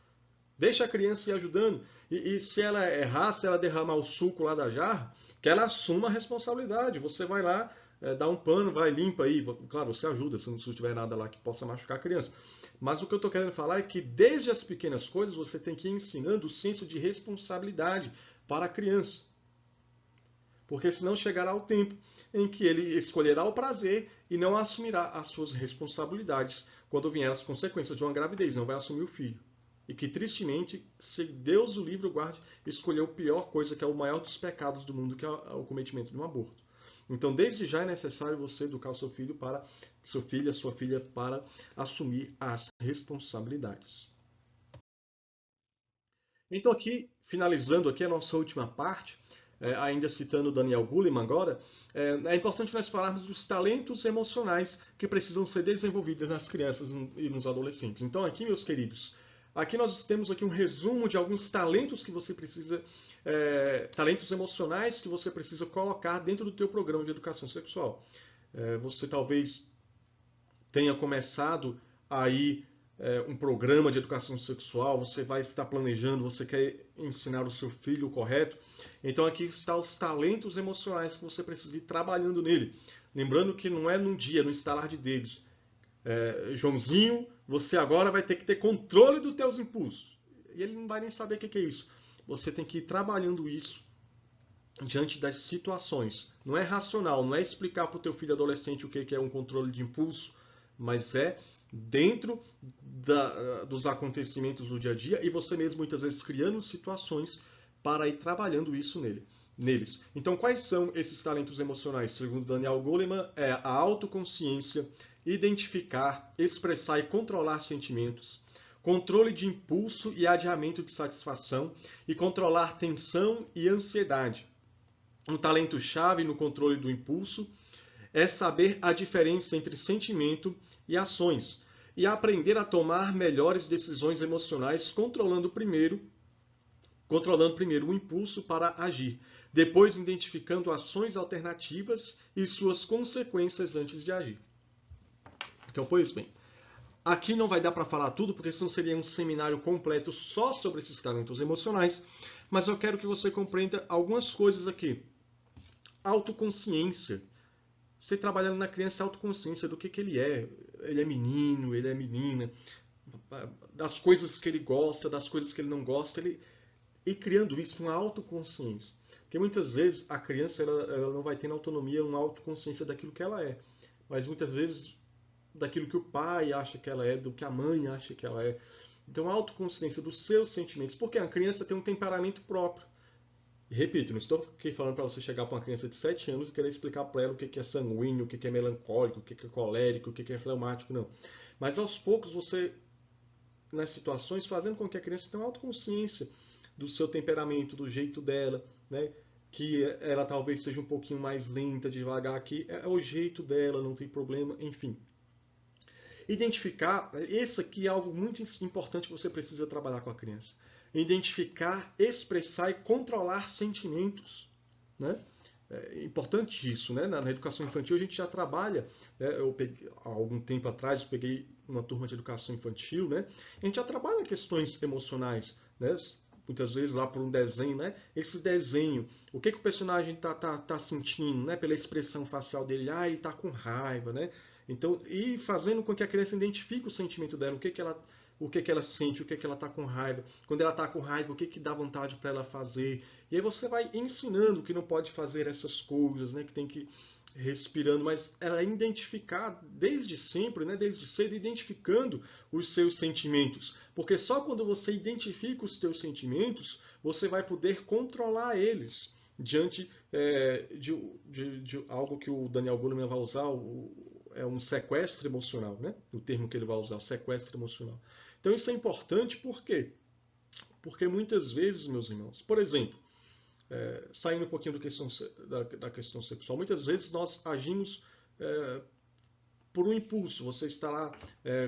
Deixa a criança ir ajudando. E se ela errar, se ela derramar o suco lá da jarra, que ela assuma a responsabilidade. Você vai lá, dá um pano, vai, limpa aí. Claro, você ajuda se não tiver nada lá que possa machucar a criança. Mas o que eu estou querendo falar é que desde as pequenas coisas você tem que ir ensinando o senso de responsabilidade para a criança. Porque senão chegará o tempo em que ele escolherá o prazer e não assumirá as suas responsabilidades quando vier as consequências de uma gravidez, não vai assumir o filho. E que, tristemente, se Deus o livre o guarde, escolheu a pior coisa, que é o maior dos pecados do mundo, que é o cometimento de um aborto. Então, desde já é necessário você educar o seu filho a sua filha, para assumir as responsabilidades. Então, aqui, finalizando aqui a nossa última parte, ainda citando Daniel Goleman agora, é importante nós falarmos dos talentos emocionais que precisam ser desenvolvidos nas crianças e nos adolescentes. Então, aqui, meus queridos, aqui nós temos aqui um resumo de alguns talentos que você precisa, talentos emocionais que você precisa colocar dentro do teu programa de educação sexual. Você talvez tenha começado aí um programa de educação sexual, você vai estar planejando, você quer ensinar o seu filho o correto. Então aqui estão os talentos emocionais que você precisa ir trabalhando nele. Lembrando que não é num dia, no estalar de dedos. Joãozinho, você agora vai ter que ter controle dos teus impulsos. E ele não vai nem saber o que é isso. Você tem que ir trabalhando isso diante das situações. Não é racional, não é explicar para o teu filho adolescente o que é um controle de impulso, mas é dentro dos acontecimentos do dia a dia, e você mesmo muitas vezes criando situações para ir trabalhando isso neles. Então, quais são esses talentos emocionais? Segundo Daniel Goleman, é a autoconsciência, identificar, expressar e controlar sentimentos, controle de impulso e adiamento de satisfação, e controlar tensão e ansiedade. Um talento-chave no controle do impulso é saber a diferença entre sentimento e ações, e aprender a tomar melhores decisões emocionais, controlando primeiro o impulso para agir, depois identificando ações alternativas e suas consequências antes de agir. Então, pois bem, aqui não vai dar para falar tudo, porque senão seria um seminário completo só sobre esses talentos emocionais, mas eu quero que você compreenda algumas coisas aqui. Autoconsciência. Você trabalhando na criança, autoconsciência do que ele é. Ele é menino, ele é menina, das coisas que ele gosta, das coisas que ele não gosta, e criando isso, uma autoconsciência. Porque muitas vezes a criança ela não vai tendo autonomia, uma autoconsciência daquilo que ela é, mas muitas vezes daquilo que o pai acha que ela é, do que a mãe acha que ela é. Então, a autoconsciência dos seus sentimentos, porque a criança tem um temperamento próprio. E repito, não estou aqui falando para você chegar para uma criança de 7 anos e querer explicar para ela o que é sanguíneo, o que é melancólico, o que é colérico, o que é fleumático, não. Mas aos poucos você, nas situações, fazendo com que a criança tenha uma autoconsciência do seu temperamento, do jeito dela, né? Que ela talvez seja um pouquinho mais lenta, devagar, que é o jeito dela, não tem problema, enfim. Identificar, esse aqui é algo muito importante que você precisa trabalhar com a criança. Identificar, expressar e controlar sentimentos, né? É importante isso, né? Na educação infantil a gente já trabalha, né? Eu peguei, há algum tempo atrás eu peguei uma turma de educação infantil, né? A gente já trabalha questões emocionais, né? Muitas vezes lá por um desenho, né? Esse desenho, o que o personagem tá sentindo, né? Pela expressão facial dele, ele tá com raiva, né? Então, e fazendo com que a criança identifique o sentimento dela, o que ela sente, o que ela está com raiva. Quando ela está com raiva, o que dá vontade para ela fazer. E aí você vai ensinando que não pode fazer essas coisas, né? Que tem que ir respirando, mas ela identificar desde sempre, né? Desde cedo, identificando os seus sentimentos. Porque só quando você identifica os seus sentimentos, você vai poder controlar eles diante de algo que o Daniel Goleman vai usar, é um sequestro emocional, né? O termo que ele vai usar, o sequestro emocional. Então isso é importante por quê? Porque muitas vezes, meus irmãos, por exemplo, saindo um pouquinho da questão sexual, muitas vezes nós agimos por um impulso. Você está lá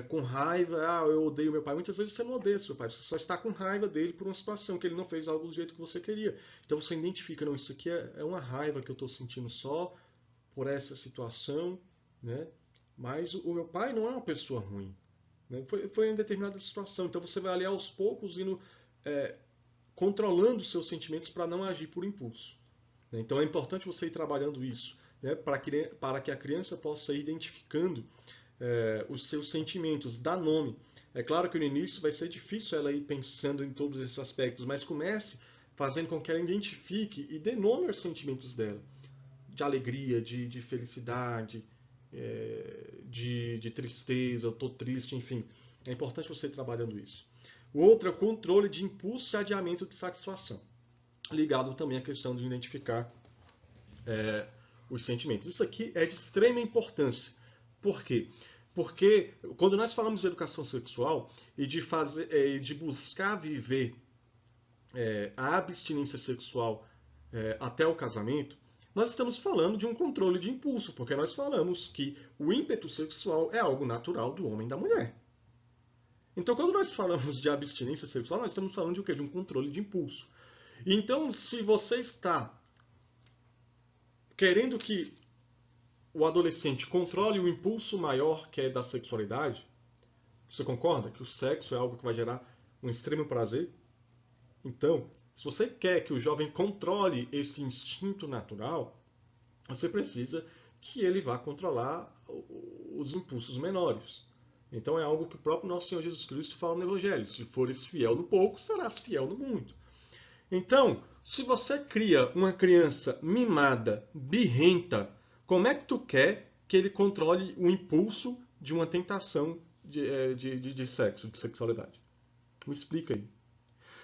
com raiva, eu odeio meu pai. Muitas vezes você não odeia seu pai, você só está com raiva dele por uma situação que ele não fez algo do jeito que você queria. Então você identifica, não, isso aqui é uma raiva que eu estou sentindo só por essa situação, né? Mas o meu pai não é uma pessoa ruim, né? Foi em determinada situação. Então você vai ali aos poucos indo controlando os seus sentimentos para não agir por impulso, né? Então é importante você ir trabalhando isso, né? Para que a criança possa ir identificando os seus sentimentos, dar nome. É claro que no início vai ser difícil ela ir pensando em todos esses aspectos, mas comece fazendo com que ela identifique e dê nome aos sentimentos dela, de alegria, de felicidade, de tristeza, eu estou triste, enfim. É importante você ir trabalhando isso. O outro é o controle de impulso e adiamento de satisfação, ligado também à questão de identificar os sentimentos. Isso aqui é de extrema importância. Por quê? Porque quando nós falamos de educação sexual e de buscar viver a abstinência sexual até o casamento, nós estamos falando de um controle de impulso, porque nós falamos que o ímpeto sexual é algo natural do homem e da mulher. Então, quando nós falamos de abstinência sexual, nós estamos falando de o quê? De um controle de impulso. Então, se você está querendo que o adolescente controle o impulso maior que é da sexualidade, você concorda que o sexo é algo que vai gerar um extremo prazer? Então, se você quer que o jovem controle esse instinto natural, você precisa que ele vá controlar os impulsos menores. Então é algo que o próprio nosso Senhor Jesus Cristo fala no Evangelho. Se fores fiel no pouco, serás fiel no muito. Então, se você cria uma criança mimada, birrenta, como é que tu quer que ele controle o impulso de uma tentação de sexo, de sexualidade? Me explica aí.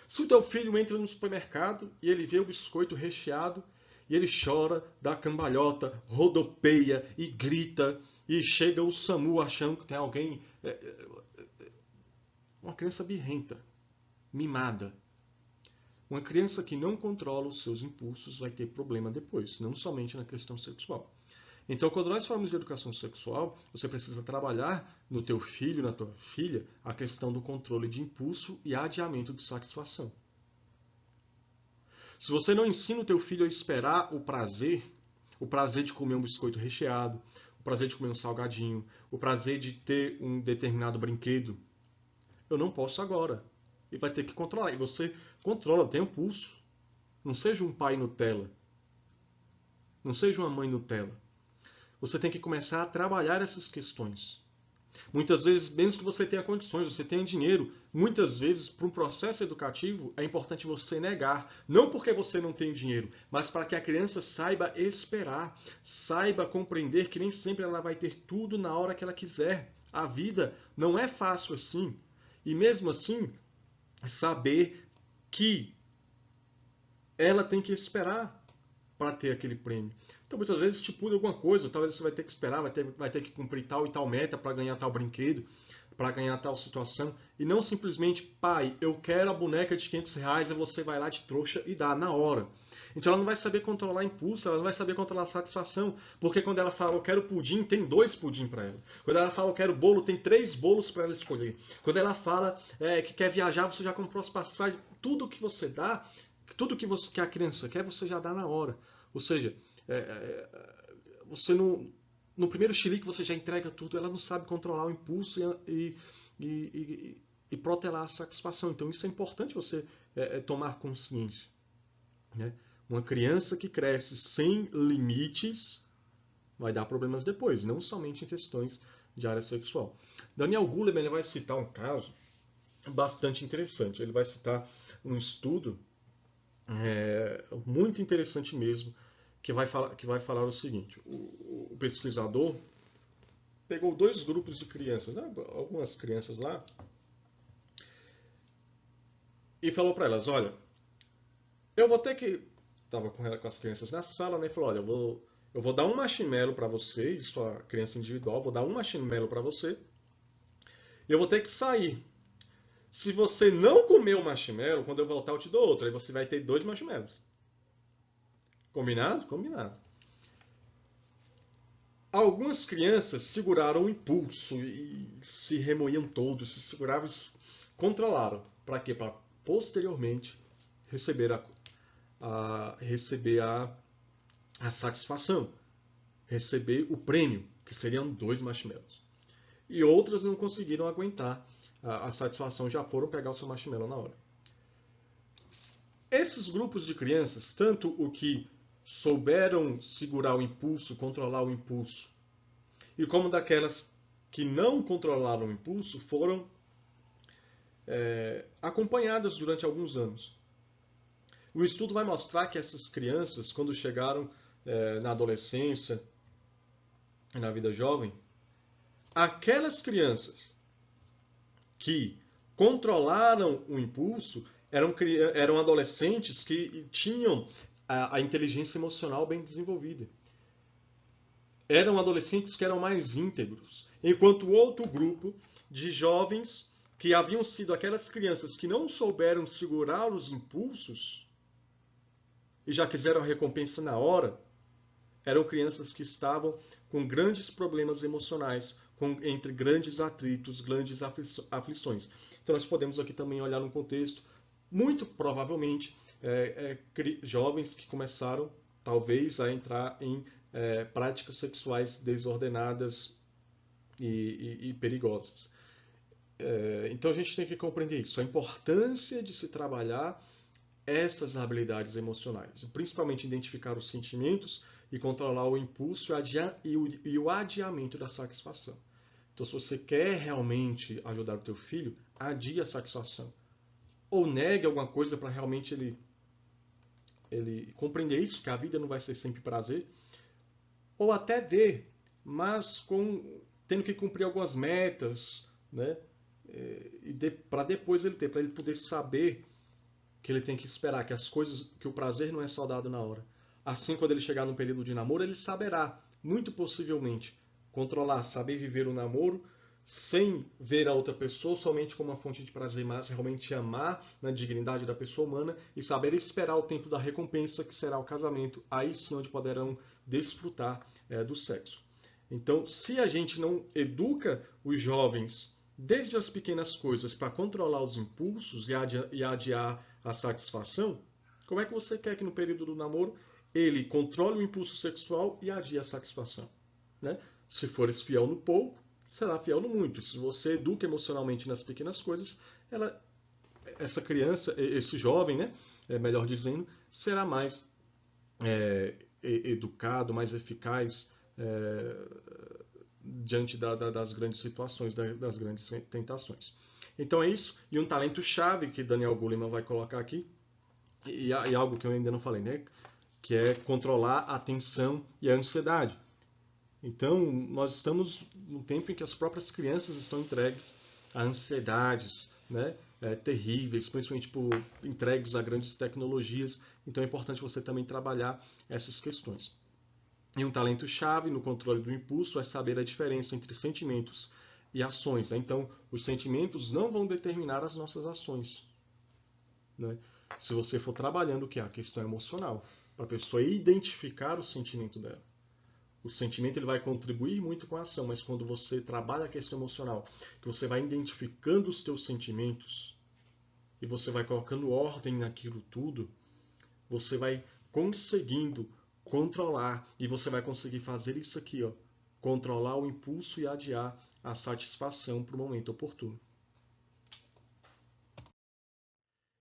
Se o teu filho entra no supermercado e ele vê o biscoito recheado e ele chora, dá cambalhota, rodopeia e grita e chega o SAMU achando que tem alguém... Uma criança birrenta, mimada. Uma criança que não controla os seus impulsos vai ter problema depois, não somente na questão sexual. Então, quando nós falamos de educação sexual, você precisa trabalhar no teu filho, na tua filha, a questão do controle de impulso e adiamento de satisfação. Se você não ensina o teu filho a esperar o prazer de comer um biscoito recheado, o prazer de comer um salgadinho, o prazer de ter um determinado brinquedo, eu não posso agora. E vai ter que controlar. E você controla, tem um pulso. Não seja um pai Nutella. Não seja uma mãe Nutella. Você tem que começar a trabalhar essas questões. Muitas vezes, mesmo que você tenha condições, você tenha dinheiro, muitas vezes, para um processo educativo, é importante você negar. Não porque você não tem dinheiro, mas para que a criança saiba esperar, saiba compreender que nem sempre ela vai ter tudo na hora que ela quiser. A vida não é fácil assim. E mesmo assim, saber que ela tem que esperar para ter aquele prêmio. Então, muitas vezes, estipula alguma coisa, talvez você vai ter que esperar, vai ter que cumprir tal e tal meta para ganhar tal brinquedo, para ganhar tal situação, e não simplesmente, pai, eu quero a boneca de R$ 500, e você vai lá de trouxa e dá na hora. Então ela não vai saber controlar impulso, ela não vai saber controlar satisfação, porque quando ela fala eu quero pudim, tem 2 pudim para ela. Quando ela fala eu quero bolo, tem 3 bolos para ela escolher. Quando ela fala que quer viajar, você já comprou as passagens, tudo que você dá, tudo que a criança quer, você já dá na hora. Ou seja, você não, no primeiro chilique você já entrega tudo, ela não sabe controlar o impulso e protelar a satisfação. Então isso é importante você tomar consciência. Né? Uma criança que cresce sem limites vai dar problemas depois, não somente em questões de área sexual. Daniel Goleman ele vai citar um caso bastante interessante. Ele vai citar um estudo muito interessante mesmo, que vai falar o seguinte: o pesquisador pegou 2 grupos de crianças, né, algumas crianças lá, e falou para elas: olha, eu vou ter que. Estava com as crianças na sala, né? E falou: olha, eu vou dar um marshmallow para você, isso a criança individual, vou dar um marshmallow para você, e eu vou ter que sair. Se você não comer o marshmallow, quando eu voltar eu te dou outro. Aí você vai ter 2 marshmallows. Combinado? Combinado. Algumas crianças seguraram o impulso e se remoíam todos, se seguravam e controlaram. Para quê? Para posteriormente receber a satisfação, receber o prêmio, que seriam 2 marshmallows. E outras não conseguiram aguentar a satisfação, já foram pegar o seu marshmallow na hora. Esses grupos de crianças, tanto o que souberam segurar o impulso, controlar o impulso, e como daquelas que não controlaram o impulso, foram acompanhadas durante alguns anos. O estudo vai mostrar que essas crianças, quando chegaram na adolescência, na vida jovem, aquelas crianças que controlaram o impulso eram adolescentes que tinham a inteligência emocional bem desenvolvida. Eram adolescentes que eram mais íntegros, enquanto o outro grupo de jovens que haviam sido aquelas crianças que não souberam segurar os impulsos e já quiseram a recompensa na hora, eram crianças que estavam com grandes problemas emocionais, entre grandes atritos, grandes aflições. Então nós podemos aqui também olhar num contexto, muito provavelmente, jovens que começaram, talvez, a entrar em práticas sexuais desordenadas e perigosas. Então a gente tem que compreender isso, a importância de se trabalhar essas habilidades emocionais, principalmente identificar os sentimentos e controlar o impulso e o adiamento da satisfação. Então, se você quer realmente ajudar o teu filho, adie a satisfação. Ou negue alguma coisa para realmente ele compreender isso, que a vida não vai ser sempre prazer. Ou até dê, mas tendo que cumprir algumas metas, né? Para depois ele ter, para ele poder saber que ele tem que esperar, que o prazer não é só dado na hora. Assim, quando ele chegar num período de namoro, ele saberá, muito possivelmente, controlar, saber viver o namoro sem ver a outra pessoa somente como uma fonte de prazer, mas realmente amar na dignidade da pessoa humana e saber esperar o tempo da recompensa, que será o casamento, aí sim onde poderão desfrutar do sexo. Então, se a gente não educa os jovens desde as pequenas coisas para controlar os impulsos e adiar a satisfação, como é que você quer que no período do namoro ele controle o impulso sexual e adie a satisfação? Né? Se fores fiel no pouco, será fiel no muito. Se você educa emocionalmente nas pequenas coisas, essa criança, esse jovem, né, melhor dizendo, será mais educado, mais eficaz diante das grandes situações, das grandes tentações. Então é isso. E um talento-chave que Daniel Goleman vai colocar aqui, e algo que eu ainda não falei, né? Que é controlar a tensão e a ansiedade. Então, nós estamos num tempo em que as próprias crianças estão entregues a ansiedades, né? Terríveis, principalmente entregues a grandes tecnologias. Então é importante você também trabalhar essas questões. E um talento-chave no controle do impulso é saber a diferença entre sentimentos e ações, né? Então, os sentimentos não vão determinar as nossas ações, né? Se você for trabalhando o que é a questão emocional, para a pessoa identificar o sentimento dela. O sentimento ele vai contribuir muito com a ação, mas quando você trabalha a questão emocional, que você vai identificando os teus sentimentos e você vai colocando ordem naquilo tudo, você vai conseguindo controlar e você vai conseguir fazer isso aqui, ó, controlar o impulso e adiar a satisfação para o momento oportuno.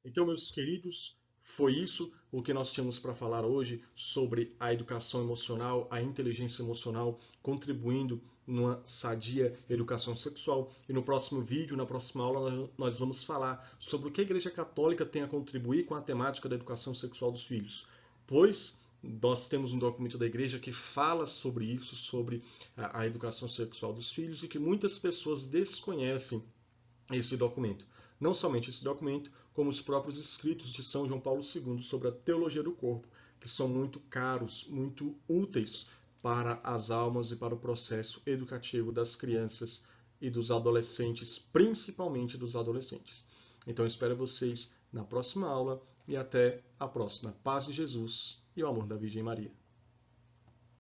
Então, meus queridos, foi isso o que nós tínhamos para falar hoje sobre a educação emocional, a inteligência emocional, contribuindo numa sadia educação sexual. E no próximo vídeo, na próxima aula, nós vamos falar sobre o que a Igreja Católica tem a contribuir com a temática da educação sexual dos filhos. Pois nós temos um documento da Igreja que fala sobre isso, sobre a educação sexual dos filhos, e que muitas pessoas desconhecem esse documento. Não somente esse documento, como os próprios escritos de São João Paulo II sobre a teologia do corpo, que são muito caros, muito úteis para as almas e para o processo educativo das crianças e dos adolescentes, principalmente dos adolescentes. Então, eu espero vocês na próxima aula e até a próxima. Paz de Jesus e o amor da Virgem Maria.